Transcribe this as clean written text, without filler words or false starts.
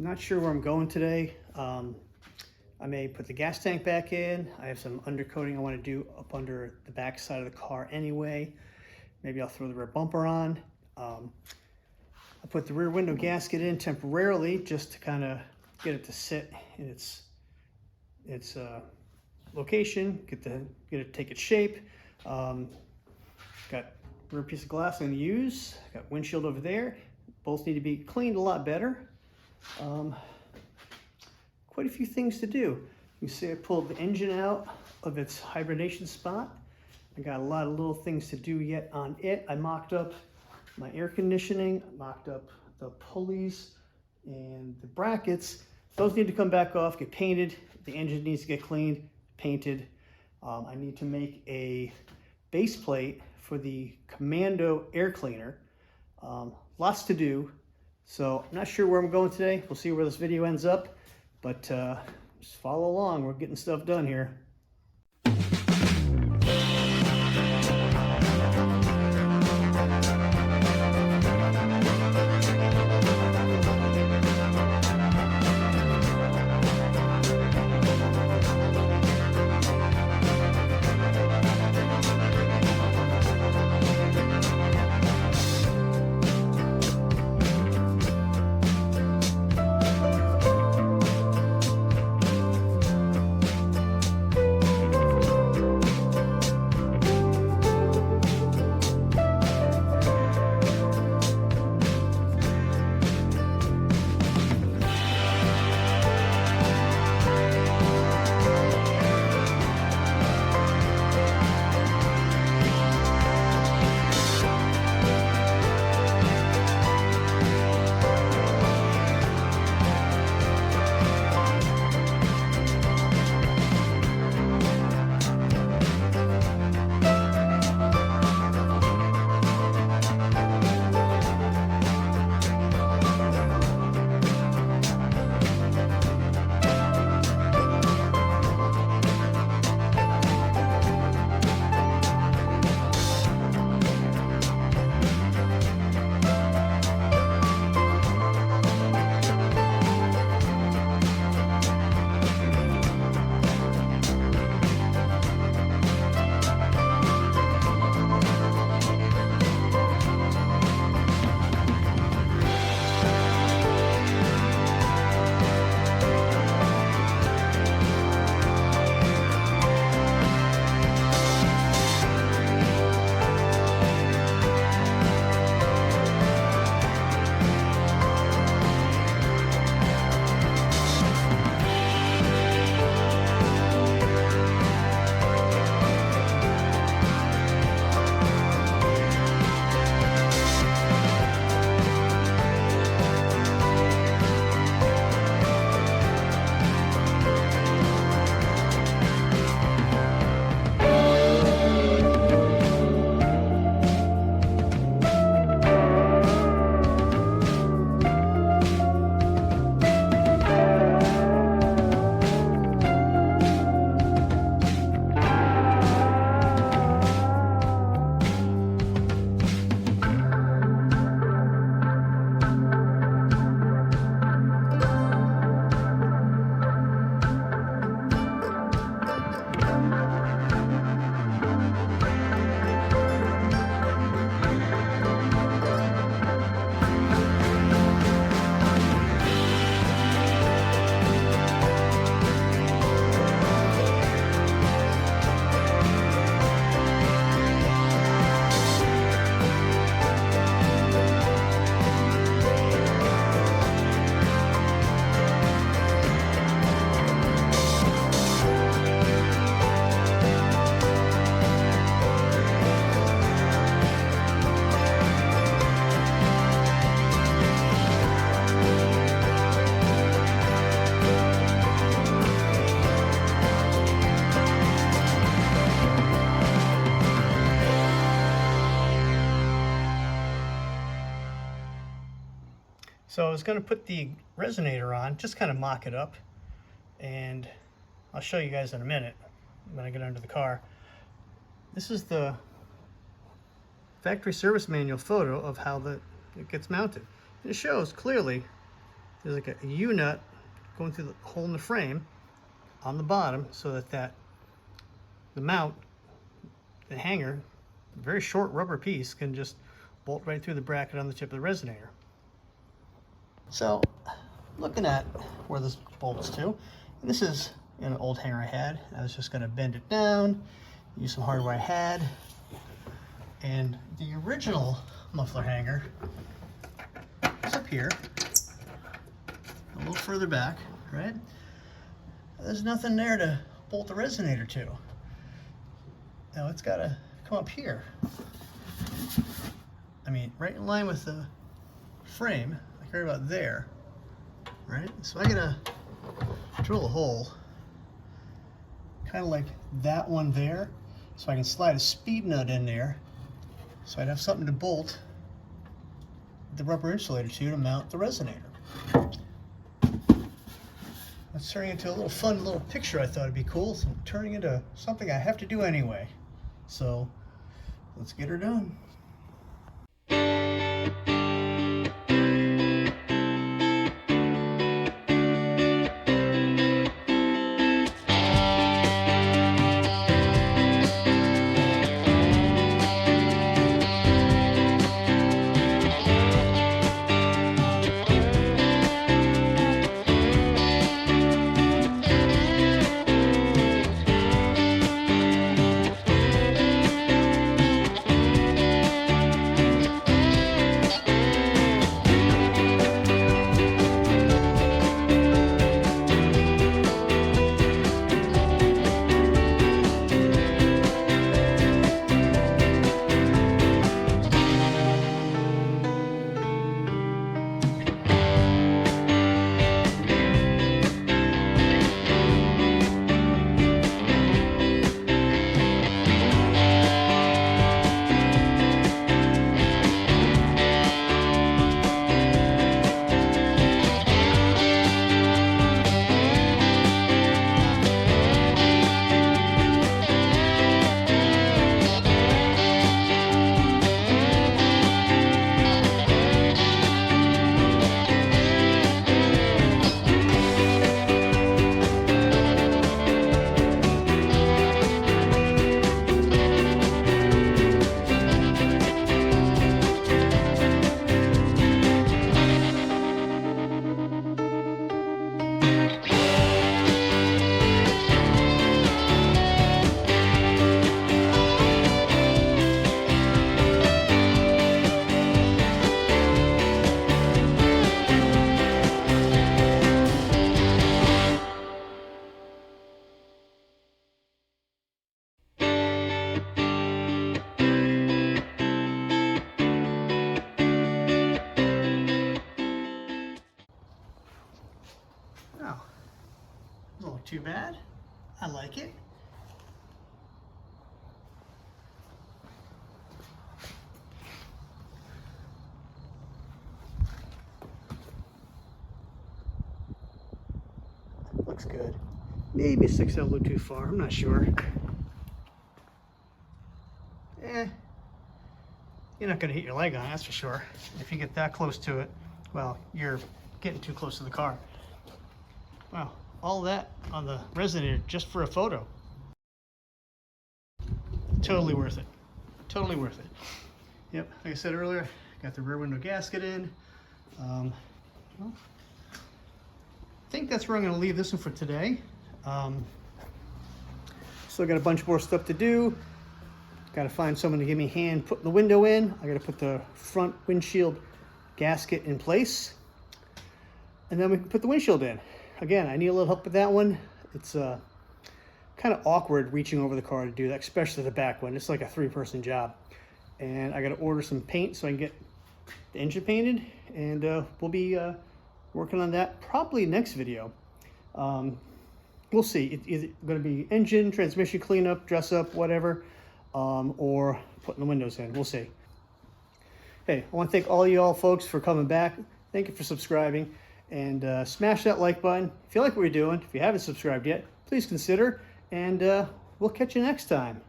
Not sure where I'm going today. I may put the gas tank back in. I have some undercoating I want to do up under the back side of the car anyway. Maybe I'll throw the rear bumper on. I put the rear window gasket in temporarily just to kind of get it to sit in its location, get it take its shape. Got rear piece of glass I'm going to use. Got windshield over there. Both need to be cleaned a lot better. Quite a few things to do. You can see I pulled the engine out of its hibernation spot. I got a lot of little things to do yet on it. I mocked up my air conditioning, mocked up the pulleys and the brackets. Those need to come back off, get painted. The engine needs to get cleaned, painted. I need to make a base plate for the Commando air cleaner. Lots to do. So I'm not sure where I'm going today. We'll see where this video ends up, but just follow along. We're getting stuff done here. So I was going to put the Resonator on, just kind of mock it up, and I'll show you guys in a minute when I get under the car. This is the factory service manual photo of how it gets mounted. And it shows clearly there's like a U-nut going through the hole in the frame on the bottom so that the mount, the hanger, a very short rubber piece, can just bolt right through the bracket on the tip of the resonator. So looking at where this bolts to, and this is an old hanger I had. I was just going to bend it down, use some hardware I had, and the original muffler hanger is up here, a little further back, right? There's nothing there to bolt the resonator to. Now it's got to come up here. I mean, right in line with the frame, like right about there, right? So I'm gonna drill a hole, kind of like that one there, so I can slide a speed nut in there, so I'd have something to bolt the rubber insulator to mount the resonator. That's turning into a little fun little picture I thought it'd be cool, so turning into something I have to do anyway. So let's get her done. Doesn't look too bad. I like it. Looks good. Maybe sticks out a little too far. I'm not sure. You're not going to hit your leg on it, that's for sure. If you get that close to it, well, you're getting too close to the car. Wow, all that on the resonator just for a photo. Totally worth it. Totally worth it. Yep, like I said earlier, got the rear window gasket in. Well, I think that's where I'm going to leave this one for today. Still got a bunch more stuff to do. Got to find someone to give me a hand putting the window in. I got to put the front windshield gasket in place, and then we can put the windshield in. Again, I need a little help with that one. It's kind of awkward reaching over the car to do that, especially the back one. It's like a three-person job, and I got to order some paint so I can get the engine painted, and we'll be working on that probably next video. We'll see. It's either going to be engine, transmission cleanup, dress up, whatever, or putting the windows in. We'll see. Hey, I want to thank all y'all folks for coming back. Thank you for subscribing, and smash that like button if you like what we're doing. If you haven't subscribed yet, please consider, and we'll catch you next time.